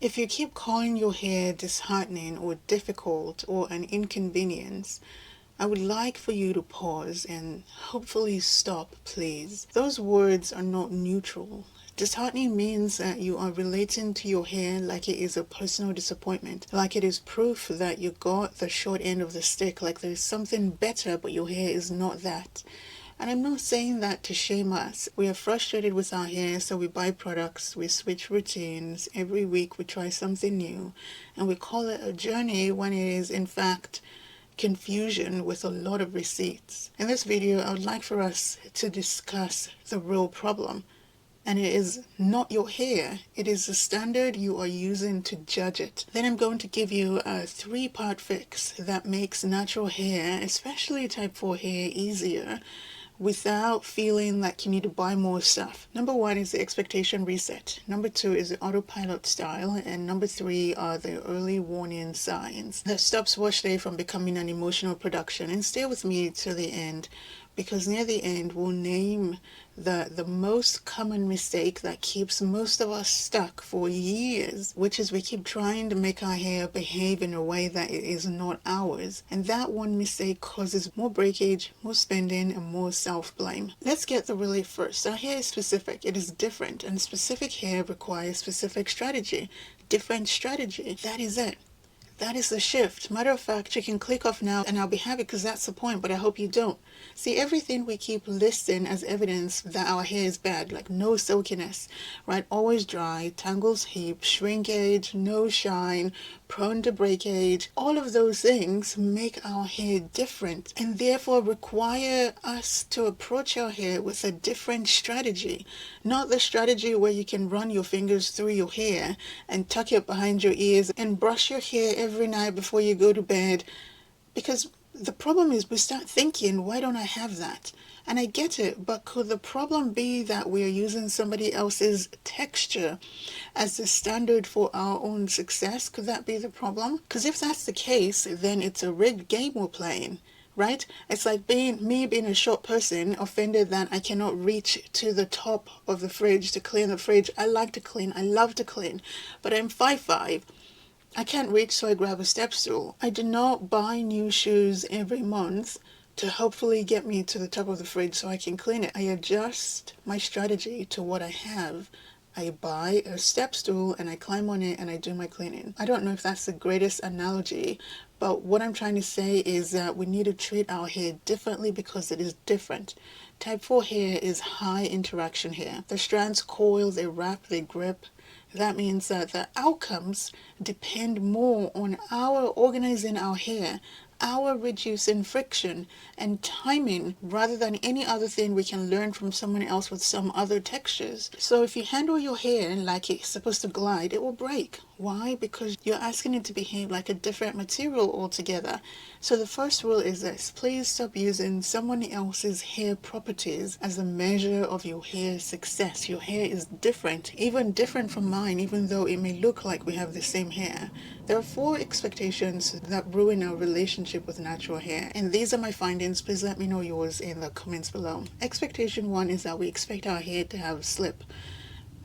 If you keep calling your hair disheartening or difficult or an inconvenience, I would like for you to pause and hopefully stop, please. Those words are not neutral. Disheartening means that you are relating to your hair like it is a personal disappointment, like it is proof that you got the short end of the stick, like there's something better but your hair is not that. And I'm not saying that to shame us. We are frustrated with our hair, so we buy products, we switch routines, every week we try something new, and we call it a journey when it is, in fact, confusion with a lot of receipts. In this video, I would like for us to discuss the real problem. And it is not your hair, it is the standard you are using to judge it. Then I'm going to give you a 3-part fix that makes natural hair, especially type 4 hair, easier without feeling like you need to buy more stuff. Number 1 is the expectation reset. Number 2 is the autopilot style. And number 3 are the early warning signs that stops wash day from becoming an emotional production. And stay with me to the end, because near the end we'll name the most common mistake that keeps most of us stuck for years, which is we keep trying to make our hair behave in a way that it is not ours. And that one mistake causes more breakage, more spending, and more self-blame. Let's get the relief first. Our hair is specific, it is different, and specific hair requires specific strategy. Different strategy, that is it. That is the shift. Matter of fact, you can click off now and I'll be happy because that's the point, but I hope you don't. See, everything we keep listing as evidence that our hair is bad, like no silkiness, right? Always dry, tangles heap, shrinkage, no shine, prone to breakage, all of those things make our hair different and therefore require us to approach our hair with a different strategy. Not the strategy where you can run your fingers through your hair and tuck it behind your ears and brush your hair every night before you go to bed, because the problem is we start thinking, why don't I have that? And I get it, but could the problem be that we are using somebody else's texture as the standard for our own success? Could that be the problem? Because if that's the case, then it's a rigged game we're playing, right? It's like me being a short person offended that I cannot reach to the top of the fridge to clean the fridge. I like to clean, I love to clean, but I'm 5'5". I can't reach, so I grab a step stool. I do not buy new shoes every month to hopefully get me to the top of the fridge so I can clean it. I adjust my strategy to what I have. I buy a step stool and I climb on it and I do my cleaning. I don't know if that's the greatest analogy, but what I'm trying to say is that we need to treat our hair differently because it is different. Type 4 hair is high interaction hair. The strands coil, they wrap, they grip. That means that the outcomes depend more on our organizing our hair, our reducing friction and timing, rather than any other thing we can learn from someone else with some other textures. So if you handle your hair like it's supposed to glide, it will break. Why? Because you're asking it to behave like a different material altogether. So the first rule is this: please stop using someone else's hair properties as a measure of your hair success. Your hair is different, even different from mine, even though it may look like we have the same hair. There are 4 expectations that ruin our relationship with natural hair, and these are my findings. Please let me know yours in the comments below. Expectation 1 is that we expect our hair to have slip.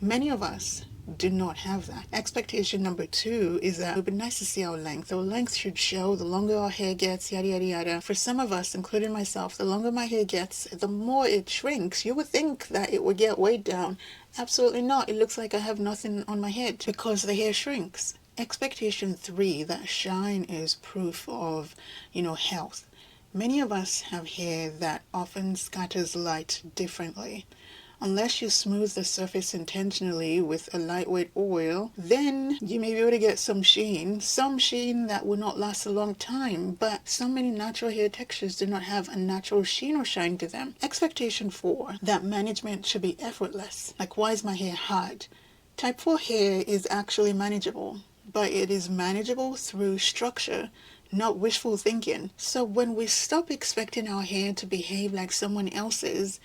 Many of us do not have that. Expectation number 2 is that it would be nice to see our length. Our length should show. The longer our hair gets, yada yada yada. For some of us, including myself, the longer my hair gets, the more it shrinks. You would think that it would get weighed down. Absolutely not. It looks like I have nothing on my head because the hair shrinks. Expectation 3, that shine is proof of, health. Many of us have hair that often scatters light differently. Unless you smooth the surface intentionally with a lightweight oil, then you may be able to get some sheen that will not last a long time, but so many natural hair textures do not have a natural sheen or shine to them. Expectation 4, that management should be effortless. Like, why is my hair hard? Type 4 hair is actually manageable, but it is manageable through structure, not wishful thinking. So when we stop expecting our hair to behave like someone else's,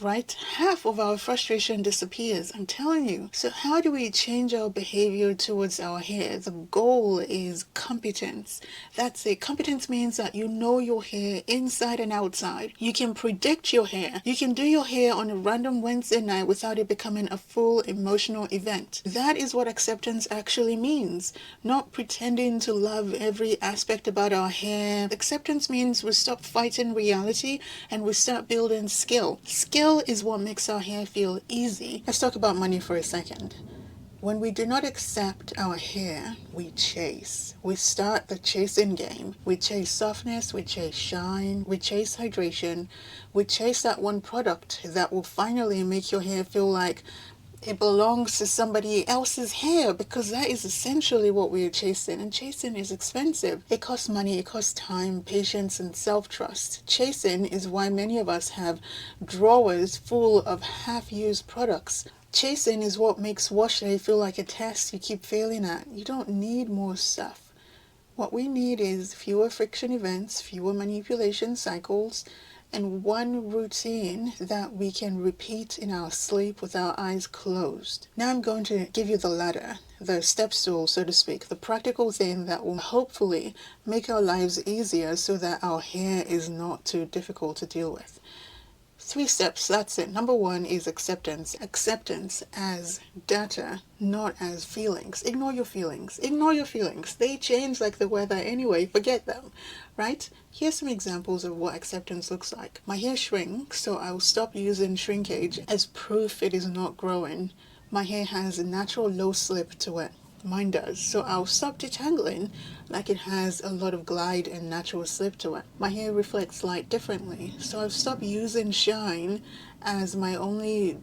right? Half of our frustration disappears, I'm telling you. So how do we change our behavior towards our hair? The goal is competence. That's it. Competence means that you know your hair inside and outside. You can predict your hair. You can do your hair on a random Wednesday night without it becoming a full emotional event. That is what acceptance actually means. Not pretending to love every aspect about our hair. Acceptance means we stop fighting reality and we start building skill. Skill is what makes our hair feel easy. Let's talk about money for a second. When we do not accept our hair, we chase. We start the chasing game. We chase softness, we chase shine, we chase hydration, we chase that one product that will finally make your hair feel like it belongs to somebody else's hair, because that is essentially what we're chasing. And chasing is expensive. It costs money, it costs time, patience, and self-trust. Chasing is why many of us have drawers full of half-used products. Chasing is what makes wash day feel like a test you keep failing at. You don't need more stuff. What we need is fewer friction events, fewer manipulation cycles, and one routine that we can repeat in our sleep with our eyes closed. Now I'm going to give you the ladder, the step stool, so to speak, the practical thing that will hopefully make our lives easier so that our hair is not too difficult to deal with. 3 steps, that's it. Number 1 is acceptance. Acceptance as data, not as feelings. Ignore your feelings. Ignore your feelings. They change like the weather anyway. Forget them, right? Here's some examples of what acceptance looks like. My hair shrinks, so I'll stop using shrinkage as proof it is not growing. My hair has a natural low slip to it. Mine does. So I'll stop detangling like it has a lot of glide and natural slip to it. My hair reflects light differently. So I've stopped using shine as my only,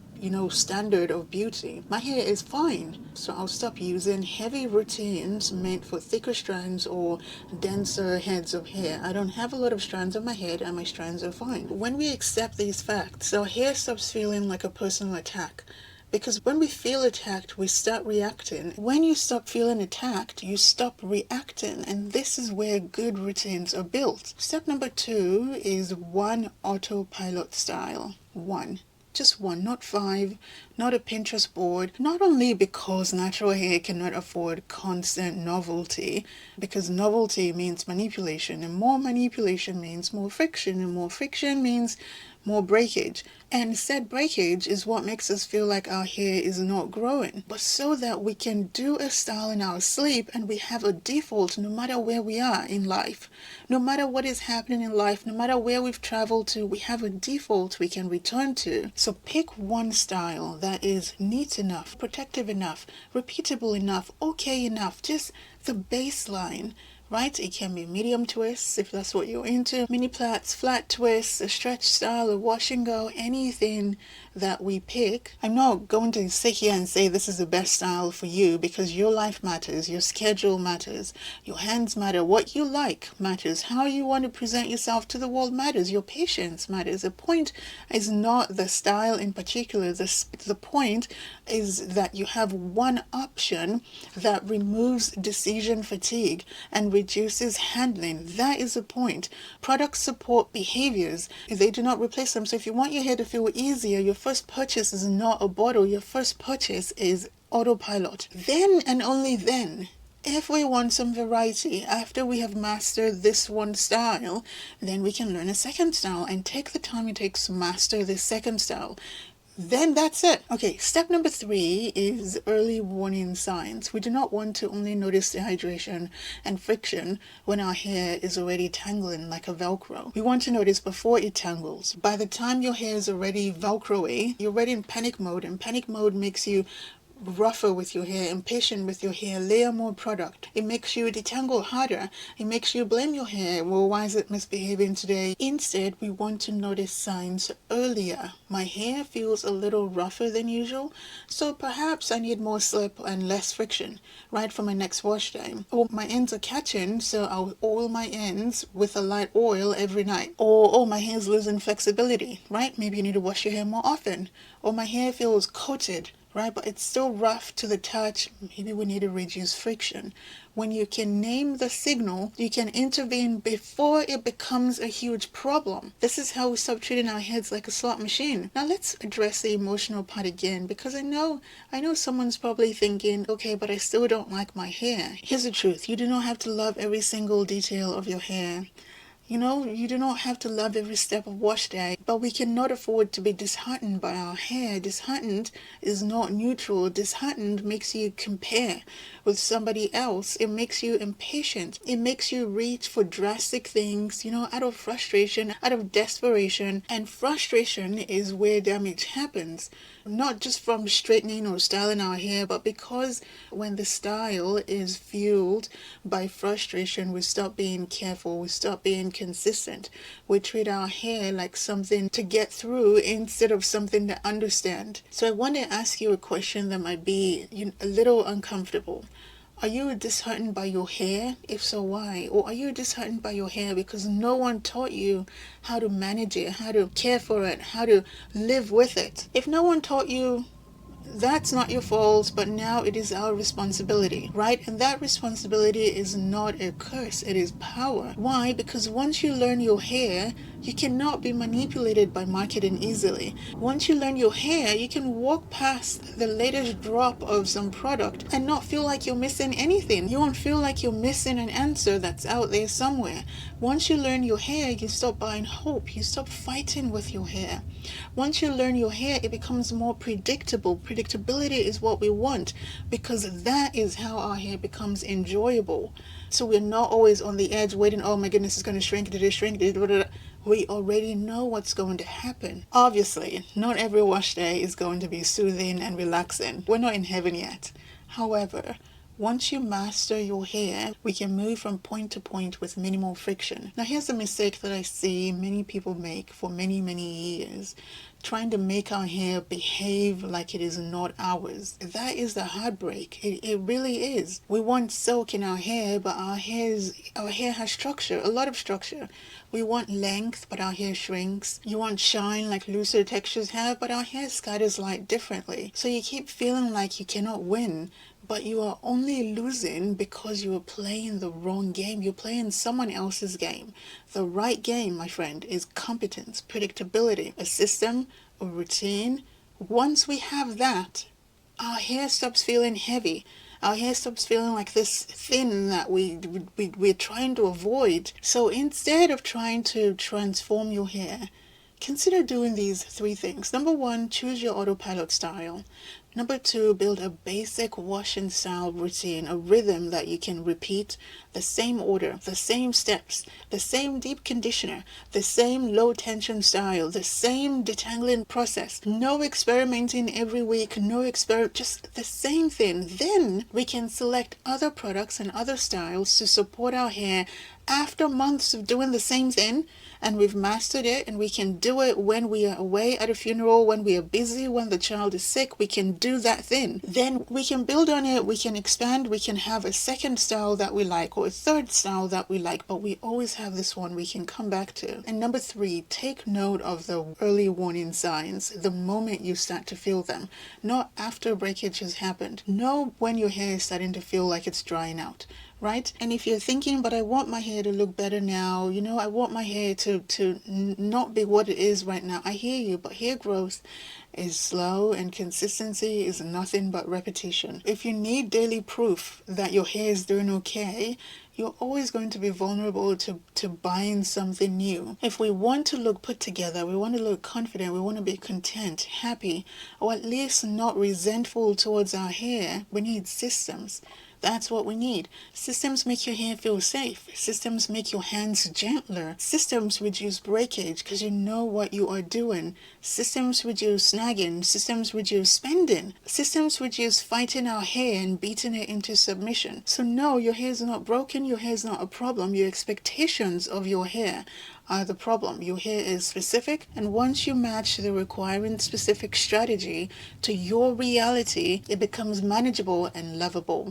standard of beauty. My hair is fine. So I'll stop using heavy routines meant for thicker strands or denser heads of hair. I don't have a lot of strands on my head and my strands are fine. When we accept these facts, our hair stops feeling like a personal attack. Because when we feel attacked, we start reacting. When you stop feeling attacked, you stop reacting. And this is where good routines are built. Step number 2 is 1 autopilot style. 1. Just 1, not 5, not a Pinterest board. Not only because natural hair cannot afford constant novelty, because novelty means manipulation, and more manipulation means more friction, and more friction means more breakage. And said breakage is what makes us feel like our hair is not growing. But so that we can do a style in our sleep and we have a default no matter where we are in life. No matter what is happening in life, no matter where we've traveled to, we have a default we can return to. So pick one style that is neat enough, protective enough, repeatable enough, okay enough, just the baseline. Right? It can be medium twists if that's what you're into, mini plaits, flat twists, a stretch style, a wash and go, anything that we pick. I'm not going to sit here and say this is the best style for you, because your life matters, your schedule matters, your hands matter, what you like matters, how you want to present yourself to the world matters, your patience matters. The point is not the style in particular. The point is that you have one option that removes decision fatigue and reduces handling. That is the point. Products support behaviors. They do not replace them. So if you want your hair to feel easier, your first purchase is not a bottle. Your first purchase is autopilot. Then and only then, if we want some variety, after we have mastered this one style, then we can learn a second style and take the time it takes to master this second style. Then that's it. Okay, step number 3 is early warning signs. We do not want to only notice dehydration and friction when our hair is already tangling like a Velcro. We want to notice before it tangles. By the time your hair is already Velcro-y, you're already in panic mode, and panic mode makes you rougher with your hair, impatient with your hair, layer more product. It makes you detangle harder. It makes you blame your hair. Well, why is it misbehaving today? Instead, we want to notice signs earlier. My hair feels a little rougher than usual, so perhaps I need more slip and less friction right for my next wash day. Or my ends are catching, so I'll oil my ends with a light oil every night. Or my hair's losing flexibility, right? Maybe you need to wash your hair more often. Or my hair feels coated right? But it's still rough to the touch. Maybe we need to reduce friction. When you can name the signal, you can intervene before it becomes a huge problem. This is how we stop treating our heads like a slot machine. Now let's address the emotional part again, because I know someone's probably thinking, okay, but I still don't like my hair. Here's the truth. You do not have to love every single detail of your hair. You know, you do not have to love every step of wash day, but we cannot afford to be disheartened by our hair. Disheartened is not neutral. Disheartened makes you compare with somebody else. It makes you impatient. It makes you reach for drastic things, you know, out of frustration, out of desperation. And frustration is where damage happens. Not just from straightening or styling our hair, but because when the style is fueled by frustration, we stop being careful, we stop being consistent. We treat our hair like something to get through instead of something to understand. So I want to ask you a question that might be a little uncomfortable. Are you disheartened by your hair? If so, why? Or are you disheartened by your hair because no one taught you how to manage it, how to care for it, how to live with it? If no one taught you, that's not your fault, but now it is our responsibility, right? And that responsibility is not a curse, it is power. Why? Because once you learn your hair, you cannot be manipulated by marketing easily. Once you learn your hair, you can walk past the latest drop of some product and not feel like you're missing anything. You won't feel like you're missing an answer that's out there somewhere. Once you learn your hair, you stop buying hope. You stop fighting with your hair. Once you learn your hair, it becomes more predictable. Predictability is what we want because that is how our hair becomes enjoyable. So we're not always on the edge waiting, oh my goodness, it's going to shrink, did it shrink, did it, we already know what's going to happen. Obviously, not every wash day is going to be soothing and relaxing. We're not in heaven yet. However, once you master your hair, we can move from point to point with minimal friction. Now here's a mistake that I see many people make for many, many years. Trying to make our hair behave like it is not ours. That is the heartbreak. It really is. We want silk in our hair, but our hair has structure, a lot of structure. We want length, but our hair shrinks. You want shine like looser textures have, but our hair scatters light differently. So you keep feeling like you cannot win, but you are only losing because you are playing the wrong game. You're playing someone else's game. The right game, my friend, is competence, predictability, a system, a routine. Once we have that, our hair stops feeling heavy. Our hair stops feeling like this thin that we're trying to avoid. So instead of trying to transform your hair, consider doing these 3 things. Number 1, choose your autopilot style. Number 2, build a basic wash and style routine, a rhythm that you can repeat, the same order, the same steps, the same deep conditioner, the same low tension style, the same detangling process. No experimenting every week, just the same thing. Then we can select other products and other styles to support our hair after months of doing the same thing, and we've mastered it, and we can do it when we are away at a funeral, when we are busy, when the child is sick. We can do that thing. Then we can build on it, we can expand, we can have a second style that we like or a third style that we like, but we always have this one we can come back to. And number 3, take note of the early warning signs the moment you start to feel them, not after breakage has happened. Know when your hair is starting to feel like it's drying out. Right? And if you're thinking, but I want my hair to look better now, I want my hair to not be what it is right now. I hear you, but hair growth is slow and consistency is nothing but repetition. If you need daily proof that your hair is doing okay, you're always going to be vulnerable to buying something new. If we want to look put together, we want to look confident, we want to be content, happy, or at least not resentful towards our hair, we need systems. That's what we need. Systems make your hair feel safe. Systems make your hands gentler. Systems reduce breakage because you know what you are doing. Systems reduce snagging. Systems reduce spending. Systems reduce fighting our hair and beating it into submission. So no, your hair is not broken. Your hair is not a problem. Your expectations of your hair are the problem. Your hair is specific, and once you match the requiring specific strategy to your reality, it becomes manageable and lovable.